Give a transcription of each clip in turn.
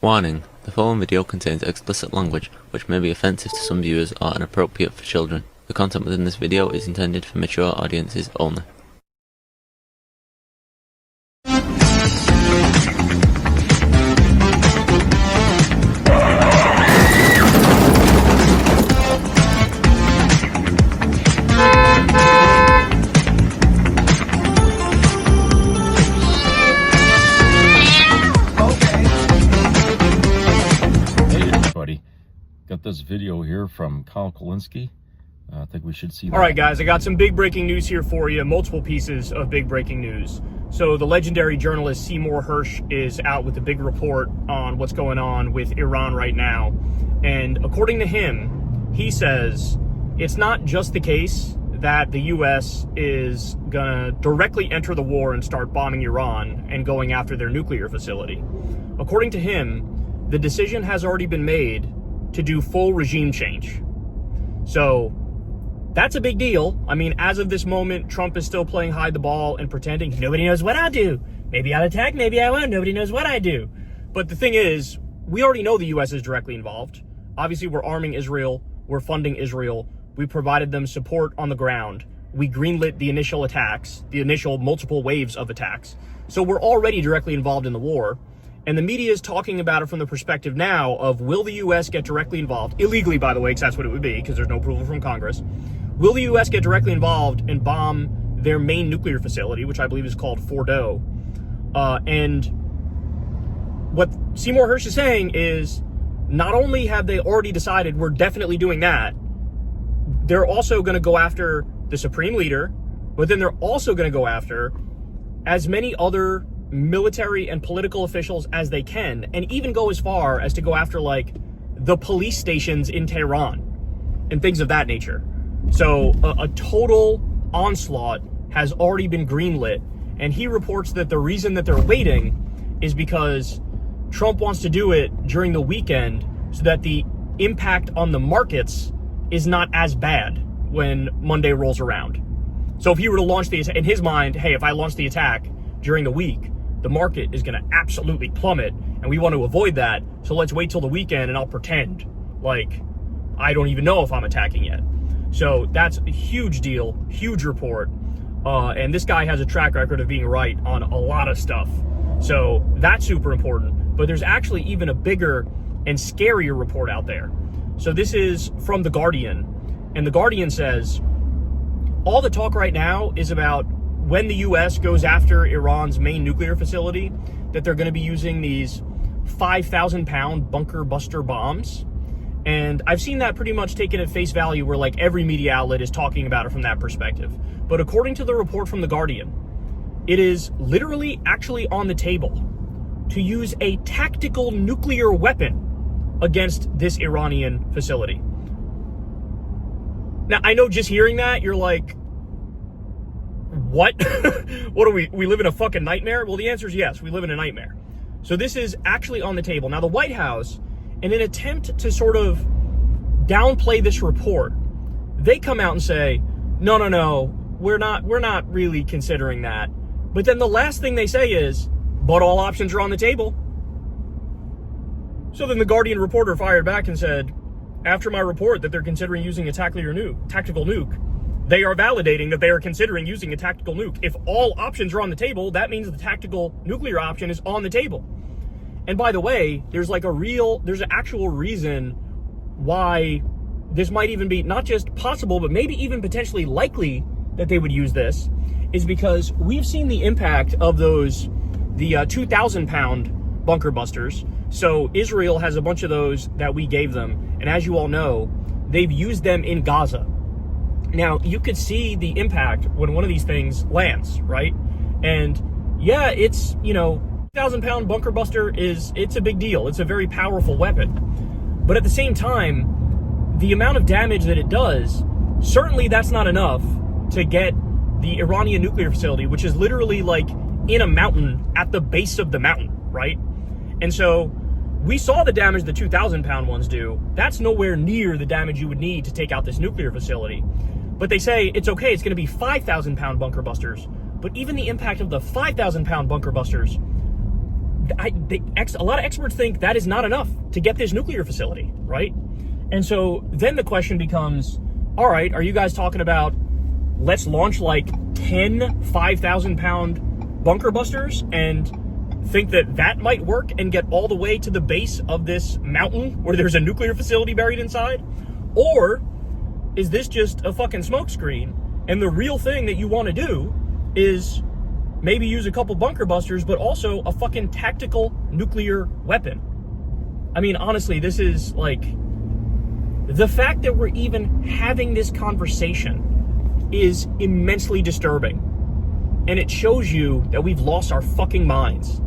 Warning: the following video contains explicit language which may be offensive to some viewers or inappropriate for children. The content within this video is intended for mature audiences only. Got this video here from Kyle Kolinsky. I think we should see that. All right, guys, I got some big breaking news here for you, multiple pieces of big breaking news. So the legendary journalist Seymour Hersh is out with a big report on what's going on with Iran right now. And according to him, he says it's not just the case that the U.S. is gonna directly enter the war and start bombing Iran and going after their nuclear facility. According to him, the decision has already been made to do full regime change. So that's a big deal. I mean, as of this moment, Trump is still playing hide the ball and pretending nobody knows what I do. Maybe I'll attack, maybe I won't. Nobody knows what I do. But the thing is, we already know the U.S. is directly involved. Obviously, we're arming Israel. We're funding Israel. We provided them support on the ground. We greenlit the initial attacks, the initial multiple waves of attacks. So we're already directly involved in the war. And the media is talking about it from the perspective now of, will the U.S. get directly involved, illegally, by the way, because that's what it would be, because there's no approval from Congress. Will the U.S. get directly involved and bomb their main nuclear facility, which I believe is called Fordo? And what Seymour Hersh is saying is, not only have they already decided we're definitely doing that, they're also going to go after the supreme leader, but then they're also going to go after as many other military and political officials as they can, and even go as far as to go after like the police stations in Tehran and things of that nature. So a total onslaught has already been greenlit, and he reports that the reason that they're waiting is because Trump wants to do it during the weekend so that the impact on the markets is not as bad when Monday rolls around. So if he were to launch the, in his mind, hey, if I launch the attack during the week, the market is going to absolutely plummet, and we want to avoid that. So let's wait till the weekend and I'll pretend like I don't even know if I'm attacking yet. So that's a huge deal, huge report. And this guy has a track record of being right on a lot of stuff. So that's super important. But there's actually even a bigger and scarier report out there. So this is from The Guardian. And The Guardian says, all the talk right now is about when the U.S. goes after Iran's main nuclear facility, that they're going to be using these 5,000-pound bunker buster bombs. And I've seen that pretty much taken at face value, where like every media outlet is talking about it from that perspective. But according to the report from The Guardian, it is literally actually on the table to use a tactical nuclear weapon against this Iranian facility. Now, I know just hearing that, you're like, what? What do we live in a fucking nightmare? Well, the answer is yes, we live in a nightmare. So this is actually on the table. Now, the White House, in an attempt to sort of downplay this report, they come out and say, no, we're not really considering that. But then the last thing they say is, but all options are on the table. So then the Guardian reporter fired back and said, after my report that they're considering using a tactical nuke, they are validating that they are considering using a tactical nuke. If all options are on the table, that means the tactical nuclear option is on the table. And by the way, there's an actual reason why this might even be not just possible, but maybe even potentially likely that they would use this, is because we've seen the impact of the 2,000-pound bunker busters. So Israel has a bunch of those that we gave them. And as you all know, they've used them in Gaza. Now, you could see the impact when one of these things lands, right? And yeah, it's, 1,000-pound bunker buster it's a big deal. It's a very powerful weapon. But at the same time, the amount of damage that it does, certainly that's not enough to get the Iranian nuclear facility, which is literally like in a mountain at the base of the mountain, right? And so we saw the damage the 2,000-pound ones do. That's nowhere near the damage you would need to take out this nuclear facility. But they say it's okay, it's going to be 5,000-pound bunker busters. But even the impact of the 5,000-pound bunker busters, a lot of experts think that is not enough to get this nuclear facility, right? And so then the question becomes, all right, are you guys talking about let's launch like 10 5,000-pound bunker busters and think that that might work and get all the way to the base of this mountain where there's a nuclear facility buried inside? Or is this just a fucking smokescreen, and the real thing that you want to do is maybe use a couple bunker busters, but also a fucking tactical nuclear weapon? I mean, honestly, this is like, the fact that we're even having this conversation is immensely disturbing. And it shows you that we've lost our fucking minds.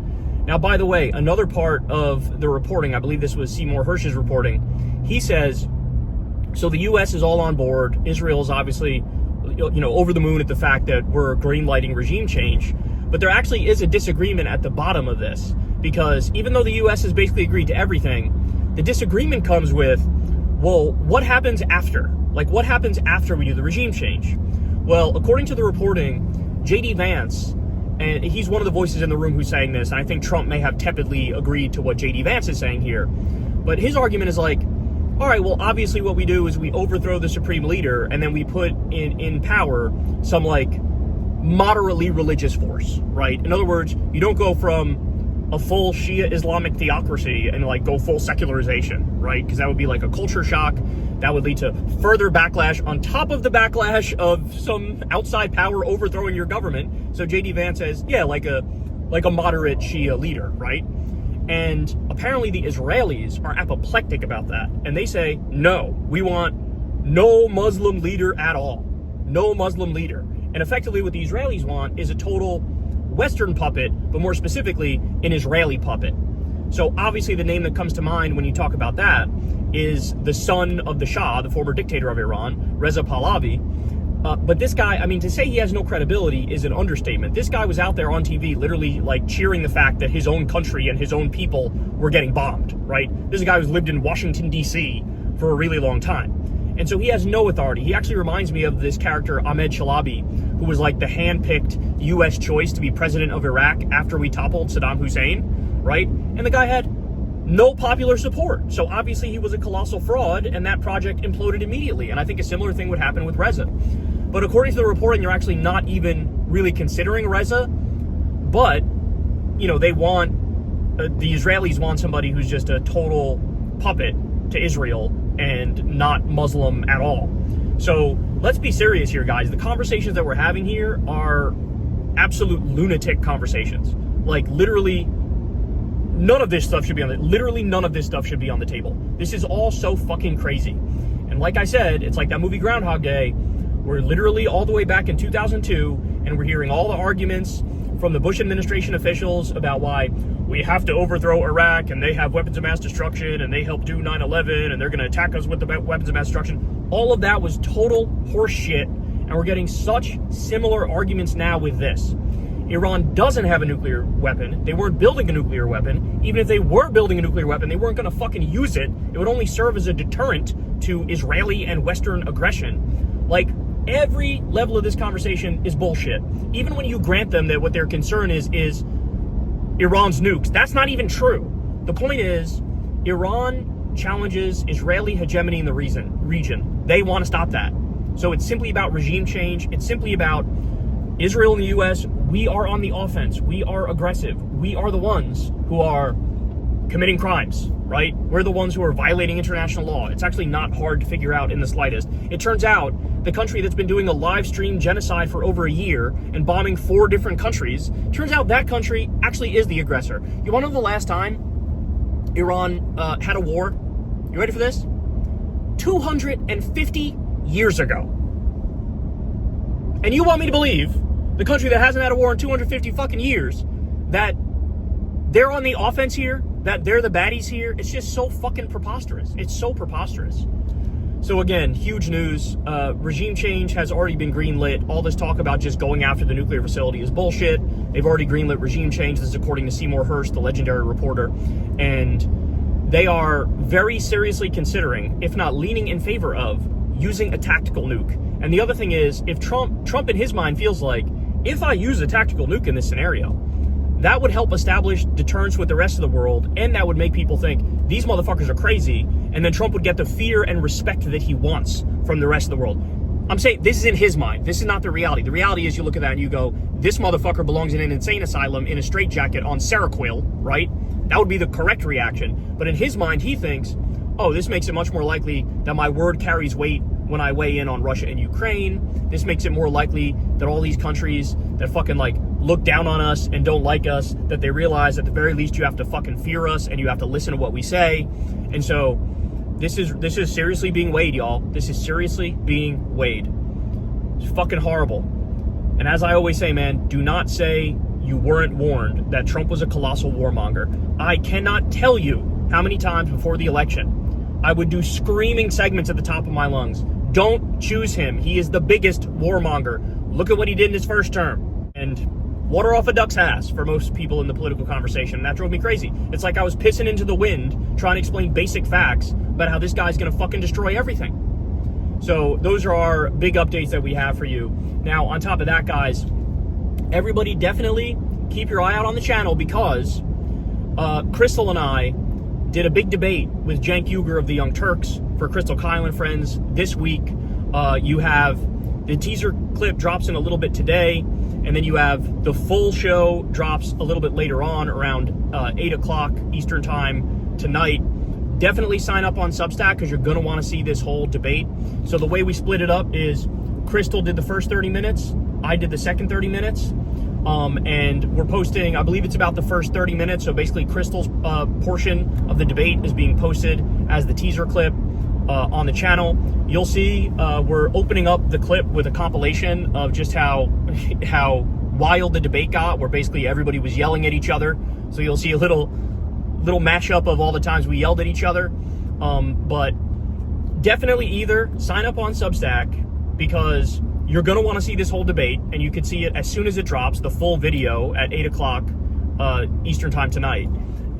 Now, by the way, another part of the reporting, I believe this was Seymour Hersh's reporting, he says, so the U.S. is all on board. Israel is obviously, over the moon at the fact that we're green-lighting regime change. But there actually is a disagreement at the bottom of this, because even though the U.S. has basically agreed to everything, the disagreement comes with, well, what happens after? Like, what happens after we do the regime change? Well, according to the reporting, J.D. Vance, and he's one of the voices in the room who's saying this, and I think Trump may have tepidly agreed to what J.D. Vance is saying here, but his argument is like, all right, well, obviously what we do is we overthrow the supreme leader, and then we put in power some, like, moderately religious force, right? In other words, you don't go from a full Shia Islamic theocracy and, like, go full secularization, right? Because that would be like a culture shock. That would lead to further backlash on top of the backlash of some outside power overthrowing your government. So J.D. Vance says, yeah, like a moderate Shia leader, right? And apparently the Israelis are apoplectic about that. And they say, no, we want no Muslim leader at all. No Muslim leader. And effectively what the Israelis want is a total Western puppet, but more specifically, an Israeli puppet. So obviously the name that comes to mind when you talk about that is the son of the Shah, the former dictator of Iran, Reza Pahlavi. But this guy, I mean, to say he has no credibility is an understatement. This guy was out there on TV literally like cheering the fact that his own country and his own people were getting bombed, right? This is a guy who's lived in Washington, D.C. for a really long time. And so he has no authority. He actually reminds me of this character, Ahmed Chalabi, who was like the hand-picked U.S. choice to be president of Iraq after we toppled Saddam Hussein, right? And the guy had no popular support. So obviously he was a colossal fraud, and that project imploded immediately. And I think a similar thing would happen with Reza. But according to the reporting, they're actually not even really considering Reza. But, they want, the Israelis want somebody who's just a total puppet to Israel and not Muslim at all. So let's be serious here, guys. The conversations that we're having here are absolute lunatic conversations. Like, literally, none of this stuff should be on the table. This is all so fucking crazy. And like I said, it's like that movie Groundhog Day. We're literally all the way back in 2002, and we're hearing all the arguments from the Bush administration officials about why we have to overthrow Iraq, and they have weapons of mass destruction, and they helped do 9/11, and they're going to attack us with the weapons of mass destruction. All of that was total horse shit, and we're getting such similar arguments now with this. Iran doesn't have a nuclear weapon. They weren't building a nuclear weapon. Even if they were building a nuclear weapon, they weren't going to fucking use it. It would only serve as a deterrent to Israeli and Western aggression. Like, every level of this conversation is bullshit. Even when you grant them that what their concern is Iran's nukes. That's not even true. The point is, Iran challenges Israeli hegemony in the region. They want to stop that. So it's simply about regime change. It's simply about Israel and the U.S., we are on the offense. We are aggressive. We are the ones who are committing crimes, right? We're the ones who are violating international law. It's actually not hard to figure out in the slightest. It turns out the country that's been doing a live stream genocide for over a year and bombing 4 different countries, turns out that country actually is the aggressor. You want to know the last time Iran had a war? You ready for this? 250 years ago. And you want me to believe the country that hasn't had a war in 250 fucking years, that they're on the offense here, that they're the baddies here? It's just so fucking preposterous. It's so preposterous. So again, huge news. Regime change has already been greenlit. All this talk about just going after the nuclear facility is bullshit. They've already greenlit regime change. This is according to Seymour Hersh, the legendary reporter. And they are very seriously considering, if not leaning in favor of, using a tactical nuke. And the other thing is, if Trump in his mind feels like, if I use a tactical nuke in this scenario, that would help establish deterrence with the rest of the world, and that would make people think these motherfuckers are crazy, and then Trump would get the fear and respect that he wants from the rest of the world. I'm saying this is in his mind. This is not the reality. The reality is you look at that and you go, this motherfucker belongs in an insane asylum in a straitjacket on Seroquel, right? That would be the correct reaction. But in his mind, he thinks, oh, this makes it much more likely that my word carries weight when I weigh in on Russia and Ukraine. This makes it more likely that all these countries that fucking like look down on us and don't like us, that they realize at the very least you have to fucking fear us and you have to listen to what we say. And so this is seriously being weighed, y'all. This is seriously being weighed. It's fucking horrible. And as I always say, man, do not say you weren't warned that Trump was a colossal warmonger. I cannot tell you how many times before the election I would do screaming segments at the top of my lungs. Don't choose him. He is the biggest warmonger. Look at what he did in his first term. And water off a duck's ass for most people in the political conversation. And that drove me crazy. It's like I was pissing into the wind trying to explain basic facts about how this guy's going to fucking destroy everything. So those are our big updates that we have for you. Now, on top of that, guys, everybody definitely keep your eye out on the channel because Crystal and I did a big debate with Cenk Uygur of the Young Turks for Crystal Kyle and Friends this week. You have the teaser clip drops in a little bit today, and then you have the full show drops a little bit later on around 8 o'clock Eastern time tonight. Definitely sign up on Substack because you're going to want to see this whole debate. So the way we split it up is Crystal did the first 30 minutes, I did the second 30 minutes. And we're posting, I believe it's about the first 30 minutes. So basically Crystal's portion of the debate is being posted as the teaser clip on the channel. You'll see we're opening up the clip with a compilation of just how wild the debate got, where basically everybody was yelling at each other. So you'll see a little mashup of all the times we yelled at each other. But definitely either sign up on Substack because you're going to want to see this whole debate, and you can see it as soon as it drops, the full video at 8 o'clock Eastern time tonight.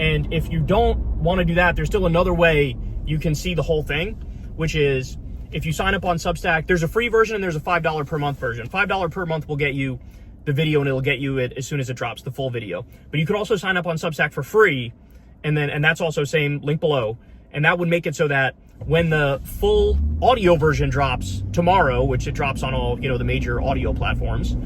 And if you don't want to do that, there's still another way you can see the whole thing, which is if you sign up on Substack, there's a free version and there's a $5 per month version. $5 per month will get you the video, and it'll get you it as soon as it drops, the full video. But you could also sign up on Substack for free, and that's also same link below. And that would make it so that when the full audio version drops tomorrow, which it drops on all, the major audio platforms,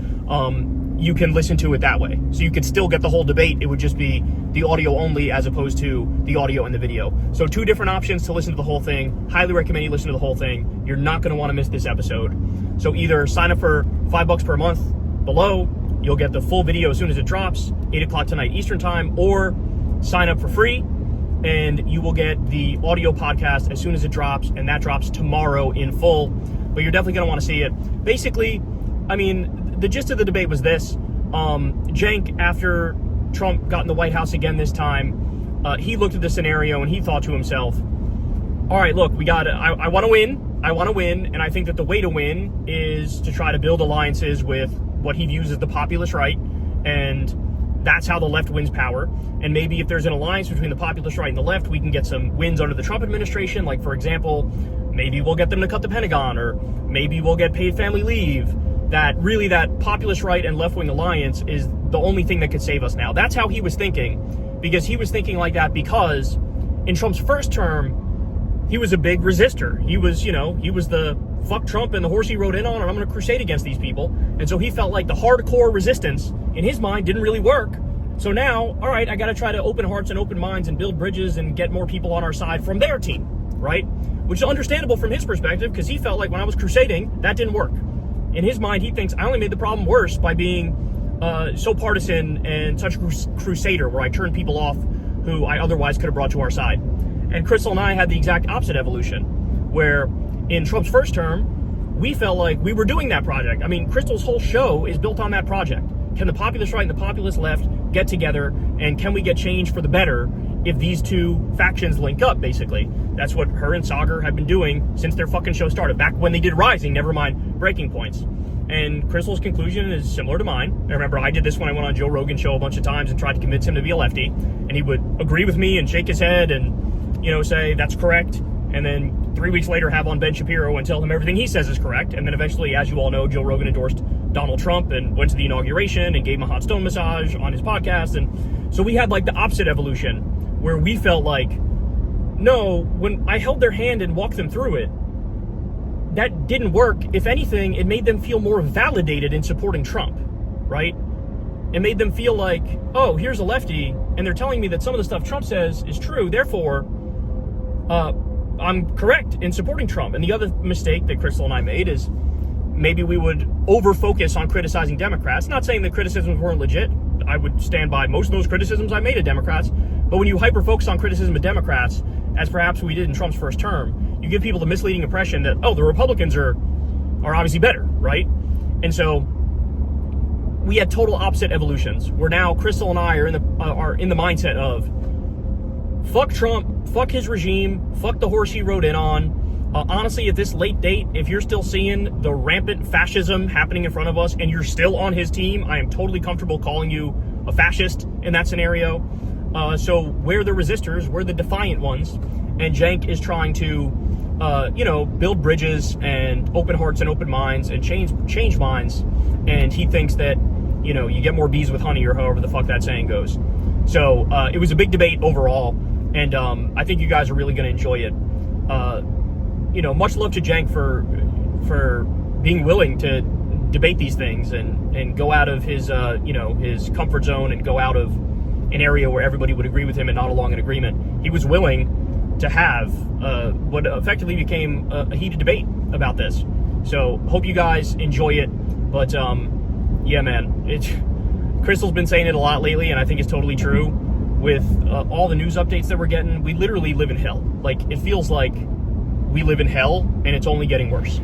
you can listen to it that way. So you could still get the whole debate. It would just be the audio only as opposed to the audio and the video. So 2 different options to listen to the whole thing. Highly recommend you listen to the whole thing. You're not going to want to miss this episode. So either sign up for $5 per month below. You'll get the full video as soon as it drops, 8 o'clock tonight Eastern time, or sign up for free and you will get the audio podcast as soon as it drops, and that drops tomorrow in full. But you're definitely going to want to see it. Basically, I mean, the gist of the debate was this. Cenk, after Trump got in the White House again this time, he looked at the scenario and he thought to himself, all right, look, I want to win. I want to win, and I think that the way to win is to try to build alliances with what he views as the populist right, and that's how the left wins power. And maybe if there's an alliance between the populist right and the left, we can get some wins under the Trump administration. Like, for example, maybe we'll get them to cut the Pentagon, or maybe we'll get paid family leave. That populist right and left-wing alliance is the only thing that could save us now. That's how he was thinking, because he was thinking like that because in Trump's first term, he was a big resistor. He was the fuck Trump and the horse he rode in on, and I'm going to crusade against these people. And so he felt like the hardcore resistance in his mind didn't really work. So now, all right, I got to try to open hearts and open minds and build bridges and get more people on our side from their team, right? Which is understandable from his perspective, because he felt like when I was crusading, that didn't work. In his mind, he thinks I only made the problem worse by being so partisan and such a crusader, where I turned people off who I otherwise could have brought to our side. And Crystal and I had the exact opposite evolution, where in Trump's first term, we felt like we were doing that project. I mean, Crystal's whole show is built on that project. Can the populist right and the populist left get together, and can we get change for the better if these two factions link up, basically? That's what her and Sagar have been doing since their fucking show started, back when they did Rising, never mind Breaking Points. And Crystal's conclusion is similar to mine. I remember I did this when I went on Joe Rogan's show a bunch of times and tried to convince him to be a lefty, and he would agree with me and shake his head and say that's correct, and then 3 weeks later have on Ben Shapiro and tell him everything he says is correct. And then eventually, as you all know, Joe Rogan endorsed Donald Trump and went to the inauguration and gave him a hot stone massage on his podcast. And so we had like the opposite evolution, where we felt like, no, when I held their hand and walked them through it, that didn't work. If anything, it made them feel more validated in supporting Trump, right? It made them feel like, oh, here's a lefty, and they're telling me that some of the stuff Trump says is true, therefore, I'm correct in supporting Trump. And the other mistake that Crystal and I made is maybe we would over-focus on criticizing Democrats. Not saying the criticisms weren't legit. I would stand by most of those criticisms I made of Democrats. But when you hyper-focus on criticism of Democrats, as perhaps we did in Trump's first term, you give people the misleading impression that, oh, the Republicans are obviously better, right? And so we had total opposite evolutions, where now Crystal and I are in the mindset of fuck Trump, fuck his regime, fuck the horse he rode in on. Honestly, at this late date, if you're still seeing the rampant fascism happening in front of us and you're still on his team, I am totally comfortable calling you a fascist in that scenario. So we're the resistors, we're the defiant ones, and Cenk is trying to, build bridges and open hearts and open minds and change minds. And he thinks that, you get more bees with honey, or however the fuck that saying goes. So it was a big debate overall, and I think you guys are really going to enjoy it. Much love to Cenk for being willing to debate these things and go out of his his comfort zone and go out of an area where everybody would agree with him and not along an agreement. He was willing to have what effectively became a heated debate about this. So hope you guys enjoy it. But yeah, man, Crystal's been saying it a lot lately, and I think it's totally true. With all the news updates that we're getting, we literally live in hell. Like, it feels like we live in hell, and it's only getting worse.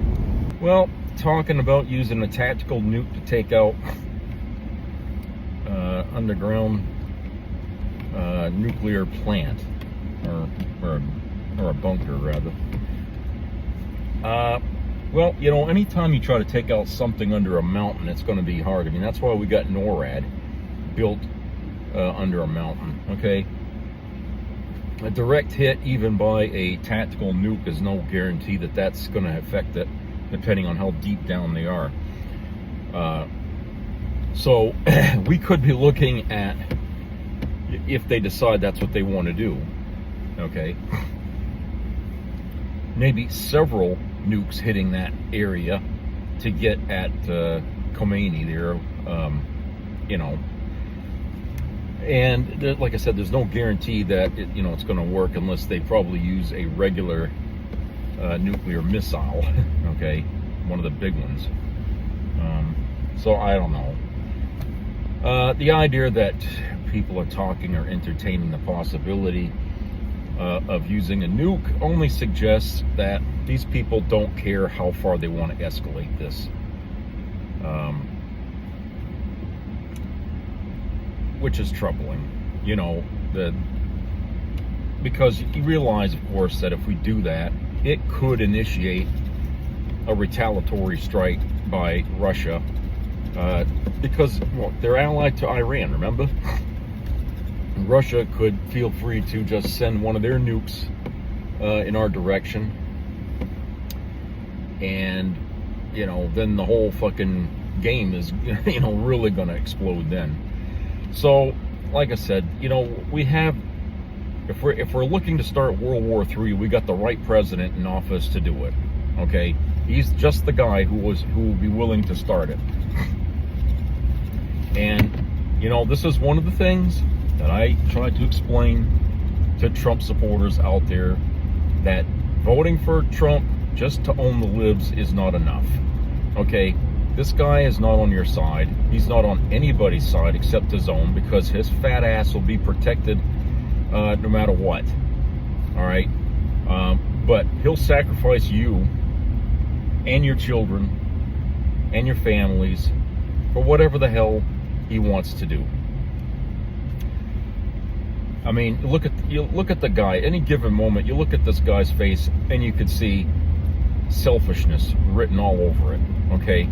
Well, talking about using a tactical nuke to take out underground nuclear plant, or a bunker rather. Well, anytime you try to take out something under a mountain, it's going to be hard. I mean, that's why we got NORAD built under a mountain, okay? A direct hit, even by a tactical nuke, is no guarantee that that's going to affect it, depending on how deep down they are. So we could be looking at, if they decide that's what they want to do, okay, maybe several nukes hitting that area to get at Khomeini there, and like I said, there's no guarantee that it's going to work unless they probably use a regular nuclear missile, okay, one of the big ones. So I don't know. The idea that people are talking or entertaining the possibility of using a nuke only suggests that these people don't care how far they want to escalate this. Which is troubling, because you realize, of course, that if we do that, it could initiate a retaliatory strike by Russia, because they're allied to Iran, remember? And Russia could feel free to just send one of their nukes in our direction, and then the whole fucking game is really gonna explode then. So, like I said, we have, if we're looking to start World War III, we got the right president in office to do it. Okay, he's just the guy who will be willing to start it. And this is one of the things that I try to explain to Trump supporters out there, that voting for Trump just to own the libs is not enough. Okay. This guy is not on your side. He's not on anybody's side except his own, because his fat ass will be protected no matter what. All right? But he'll sacrifice you and your children and your families for whatever the hell he wants to do. I mean, you look at the guy. Any given moment, you look at this guy's face, and you could see selfishness written all over it. Okay,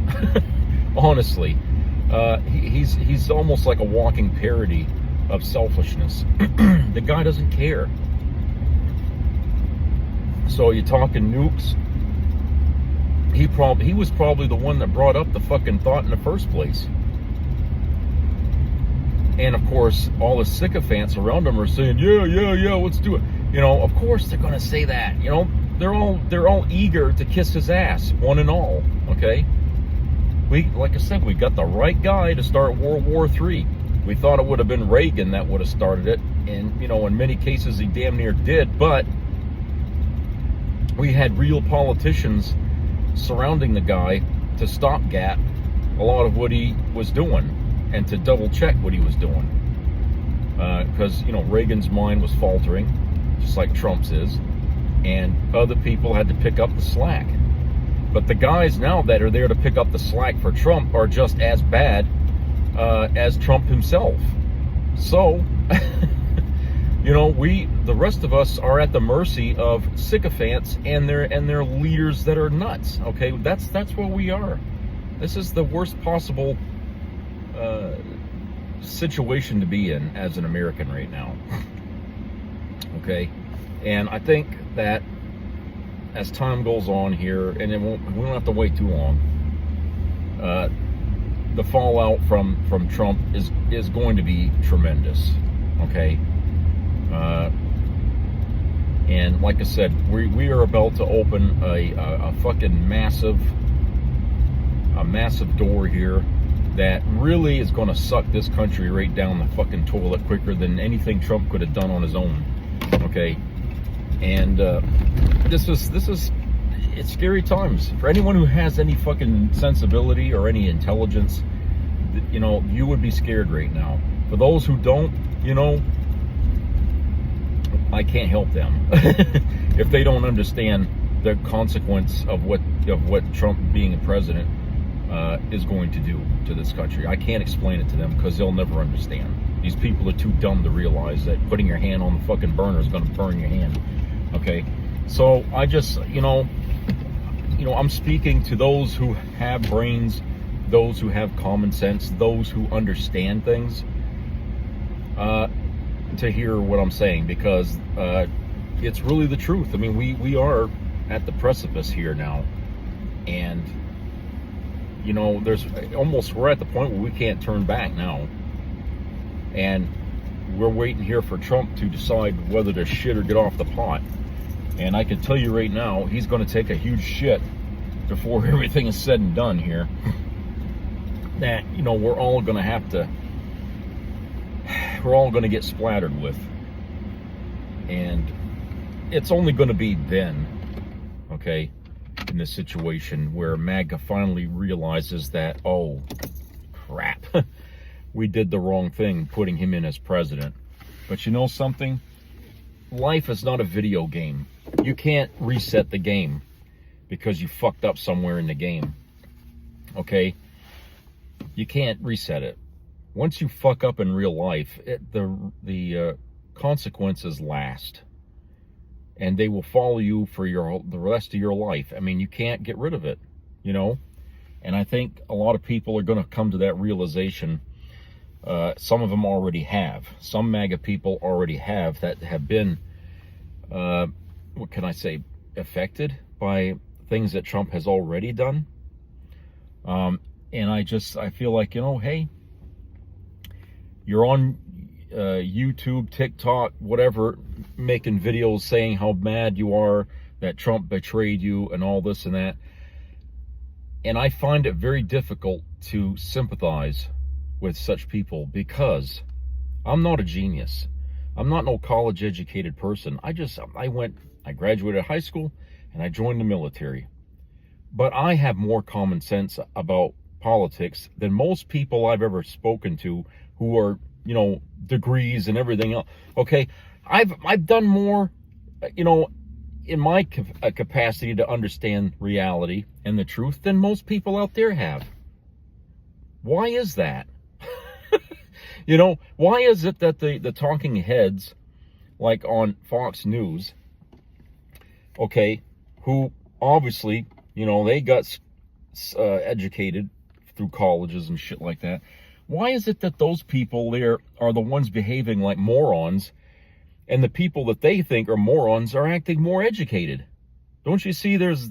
honestly, he's almost like a walking parody of selfishness. The guy doesn't care. So you're talking nukes. he was probably the one that brought up the fucking thought in the first place. And of course, all the sycophants around him are saying, yeah, let's do it. You know, of course they're gonna say that. You know, they're all eager to kiss his ass, one and all. Okay, like I said, we got the right guy to start World War III. We thought it would have been Reagan that would have started it, and you know, in many cases he damn near did. But we had real politicians surrounding the guy to stopgap a lot of what he was doing and to double check what he was doing, because you know, Reagan's mind was faltering just like Trump's is, and other people had to pick up the slack. But the guys now that are there to pick up the slack for Trump are just as bad as Trump himself. So you know, the rest of us are at the mercy of sycophants and their leaders that are nuts. Okay, that's where we are. This is the worst possible situation to be in as an American right now. Okay, and I think that as time goes on here, and we don't have to wait too long, the fallout from Trump is going to be tremendous. Okay. And like I said, we are about to open a fucking massive door here that really is going to suck this country right down the fucking toilet quicker than anything Trump could have done on his own. Okay, and it's scary times for anyone who has any fucking sensibility or any intelligence. You know, you would be scared right now. For those who don't, you know, I can't help them if they don't understand the consequence of what Trump being a president is going to do to this country. I can't explain it to them because they'll never understand. These people are too dumb to realize that putting your hand on the fucking burner is going to burn your hand. Okay, so I just, you know, I'm speaking to those who have brains, those who have common sense, those who understand things, to hear what I'm saying, because it's really the truth. I mean, we are at the precipice here now, and you know, we're at the point where we can't turn back now, and we're waiting here for Trump to decide whether to shit or get off the pot. And I can tell you right now, he's going to take a huge shit before everything is said and done here. That, you know, we're all going to get splattered with. And it's only going to be then, okay, in this situation where MAGA finally realizes that, oh, crap, we did the wrong thing putting him in as president. But you know something? Life is not a video game. You can't reset the game because you fucked up somewhere in the game, okay? You can't reset it. Once you fuck up in real life, the consequences last, and they will follow you for the rest of your life. I mean, you can't get rid of it, you know. And I think a lot of people are going to come to that realization. Some of them already have. Some MAGA people already have, that have been, what can I say, affected by things that Trump has already done. And I feel like, you know, hey, you're on YouTube, TikTok, whatever, making videos saying how mad you are that Trump betrayed you and all this and that. And I find it very difficult to sympathize with such people because I'm not a genius. I'm not no college educated person. I graduated high school and I joined the military. But I have more common sense about politics than most people I've ever spoken to who are, you know, degrees and everything else. Okay, I've done more, you know, in my capacity to understand reality and the truth than most people out there have. Why is that? You know, why is it that the talking heads, like on Fox News, okay, who obviously, you know, they got educated through colleges and shit like that, why is it that those people there are the ones behaving like morons, and the people that they think are morons are acting more educated? Don't you see there's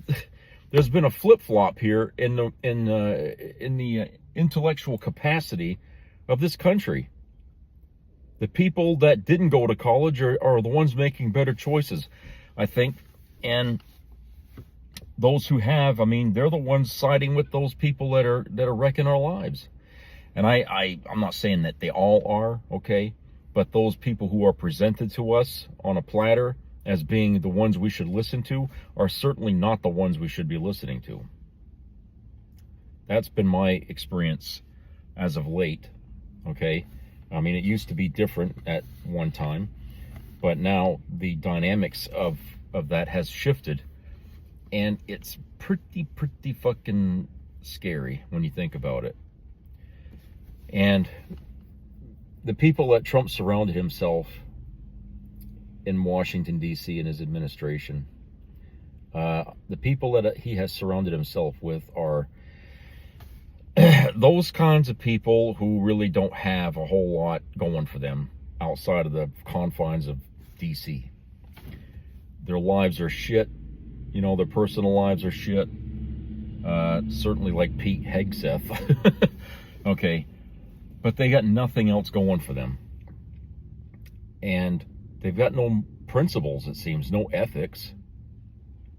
there's been a flip-flop here in the intellectual capacity of this country. The people that didn't go to college are the ones making better choices, I think. And those who have, I mean, they're the ones siding with those people that are wrecking our lives. And I'm not saying that they all are, okay? But those people who are presented to us on a platter as being the ones we should listen to are certainly not the ones we should be listening to. That's been my experience as of late, okay? I mean, it used to be different at one time, but now the dynamics of that has shifted, and it's pretty fucking scary when you think about it. And the people that Trump surrounded himself in Washington, D.C. and his administration, the people that he has surrounded himself with are those kinds of people who really don't have a whole lot going for them outside of the confines of D.C. Their lives are shit. You know, their personal lives are shit. Certainly like Pete Hegseth. Okay. But they got nothing else going for them. And they've got no principles, it seems, no ethics.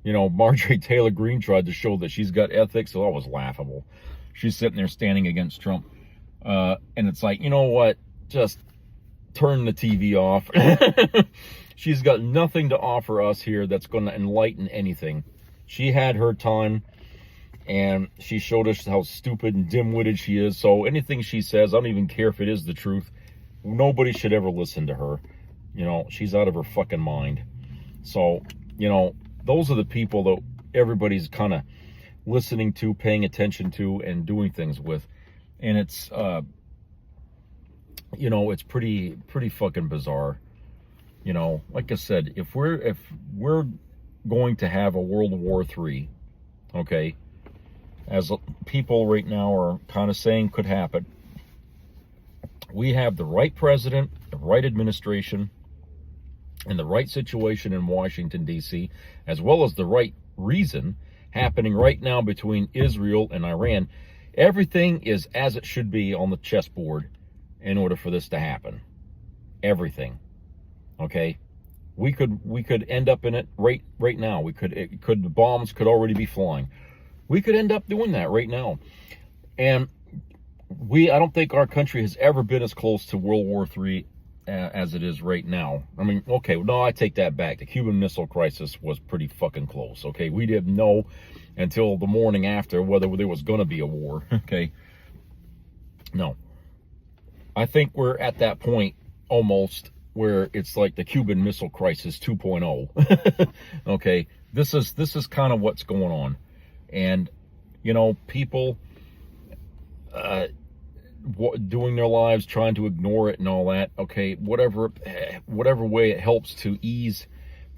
You know, Marjorie Taylor Greene tried to show that she's got ethics, so that was laughable. She's sitting there standing against Trump. And it's like, you know what? Just turn the TV off. She's got nothing to offer us here that's going to enlighten anything. She had her time. And she showed us how stupid and dim-witted she is. So anything she says, I don't even care if it is the truth. Nobody should ever listen to her. You know, she's out of her fucking mind. So, you know, those are the people that everybody's kind of listening to, paying attention to, and doing things with. And it's, you know, it's pretty fucking bizarre. You know, like I said, if we're going to have a World War III, okay, as people right now are kind of saying could happen, we have the right president, the right administration, and the right situation in Washington, D.C., as well as the right reason happening right now between Israel and Iran. Everything is as it should be on the chessboard in order for this to happen. Everything. Okay? We could end up in it right now. The bombs could already be flying. We could end up doing that right now. And I don't think our country has ever been as close to World War III as it is right now. I mean, okay, no, I take that back. The Cuban Missile Crisis was pretty fucking close, okay? We didn't know until the morning after whether there was going to be a war, okay? No. I think we're at that point almost where it's like the Cuban Missile Crisis 2.0. Okay? This is kind of what's going on. And, you know, people doing their lives, trying to ignore it and all that, okay, whatever way it helps to ease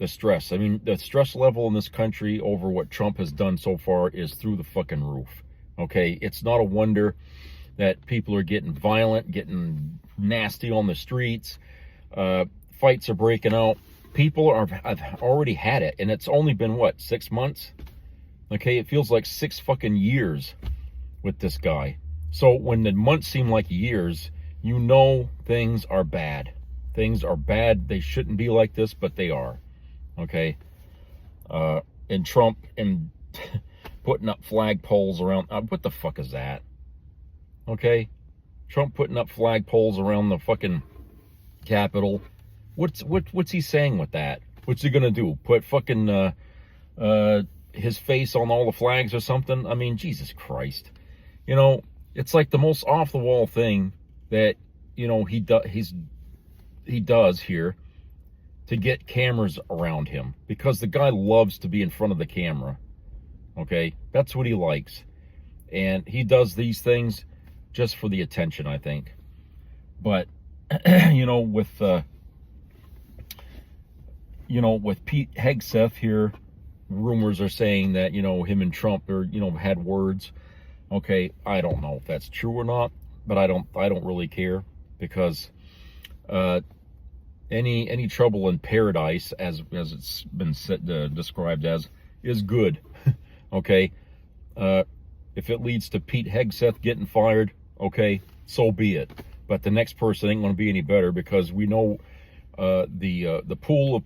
the stress. I mean, the stress level in this country over what Trump has done so far is through the fucking roof, okay? It's not a wonder that people are getting violent, getting nasty on the streets, fights are breaking out. People have already had it, and it's only been, what, 6 months? Okay, it feels like 6 fucking years with this guy. So when the months seem like years, you know things are bad. Things are bad. They shouldn't be like this, but they are. Okay? And Trump and putting up flagpoles around... what the fuck is that? Okay? Trump putting up flagpoles around the fucking Capitol. What's he saying with that? What's he gonna do? Put fucking... his face on all the flags or something? I mean, Jesus Christ. You know, it's like the most off-the-wall thing that, you know, he does here to get cameras around him. Because the guy loves to be in front of the camera. Okay? That's what he likes. And he does these things just for the attention, I think. But, you know, with Pete Hegseth here, rumors are saying that, you know, him and Trump are, you know, had words. Okay, I don't know if that's true or not, but I don't really care, because any trouble in paradise, as it's been described as, is good. okay? If it leads to Pete Hegseth getting fired, okay, so be it. But the next person ain't going to be any better, because we know the pool of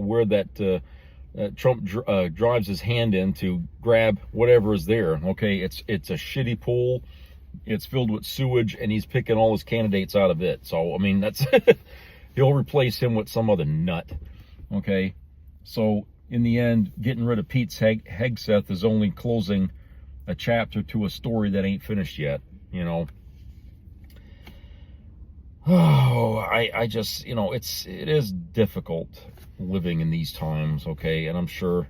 where that Trump drives his hand in to grab whatever is there. Okay, it's a shitty pool. It's filled with sewage, and he's picking all his candidates out of it. So I mean, that's he'll replace him with some other nut. Okay, so in the end, getting rid of Pete Hegseth is only closing a chapter to a story that ain't finished yet. You know. Oh, I just, you know, it is difficult living in these times, okay? And I'm sure,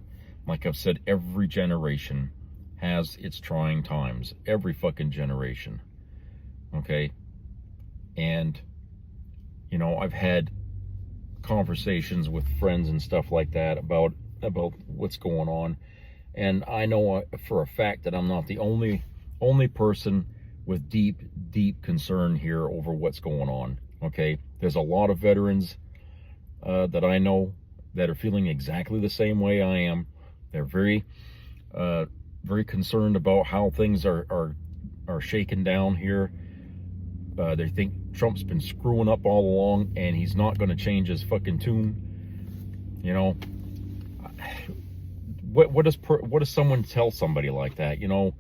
like I've said, every generation has its trying times. Every fucking generation, okay? And, you know, I've had conversations with friends and stuff like that about what's going on. And I know for a fact that I'm not the only person with deep concern here over what's going on, okay? There's a lot of veterans that I know that are feeling exactly the same way I am. They're very concerned about how things are shaken down here. They think Trump's been screwing up all along, and he's not going to change his fucking tune. You know, what does someone tell somebody like that? You know,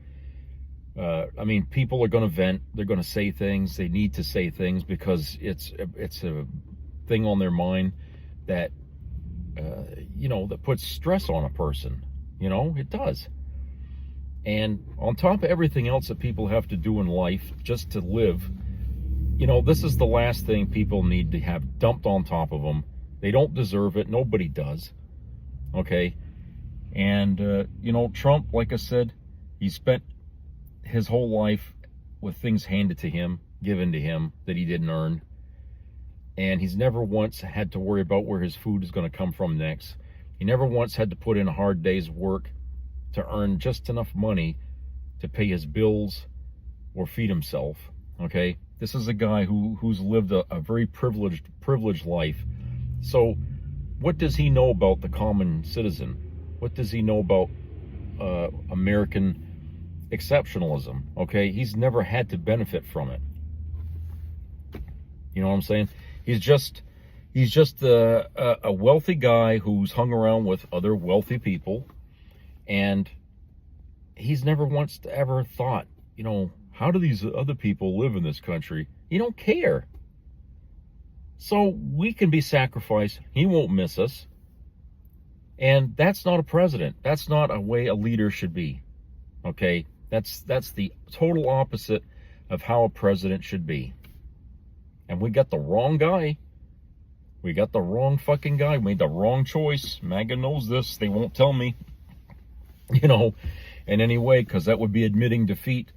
I mean, people are going to vent. They're going to say things. They need to say things because it's a thing on their mind that you know, that puts stress on a person. You know, it does. And on top of everything else that people have to do in life just to live, you know, this is the last thing people need to have dumped on top of them. They don't deserve it. Nobody does. Okay. And you know, Trump, like I said, he spent his whole life with things handed to him, given to him, that he didn't earn. And he's never once had to worry about where his food is going to come from next. He never once had to put in a hard day's work to earn just enough money to pay his bills or feed himself. Okay? This is a guy who's lived a very privileged life. So what does he know about the common citizen? What does he know about American exceptionalism? Okay, he's never had to benefit from it. You know what I'm saying? He's just a wealthy guy who's hung around with other wealthy people, and he's never once ever thought, you know, how do these other people live in this country? He don't care. So we can be sacrificed. He won't miss us. And that's not a president. That's not a way a leader should be. Okay? That's the total opposite of how a president should be. And we got the wrong guy. We got the wrong fucking guy. We made the wrong choice. MAGA knows this. They won't tell me. You know, in any way, because that would be admitting defeat.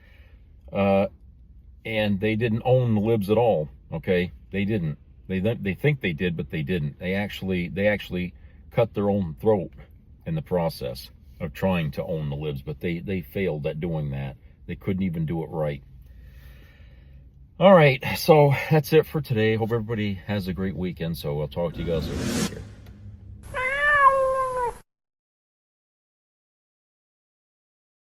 And they didn't own the libs at all. Okay? They didn't. They think they did, but they didn't. They actually cut their own throat in the process of trying to own the libs, but they failed at doing that. They couldn't even do it right. All right, so that's it for today. Hope everybody has a great weekend, so I'll talk to you guys later. Take care.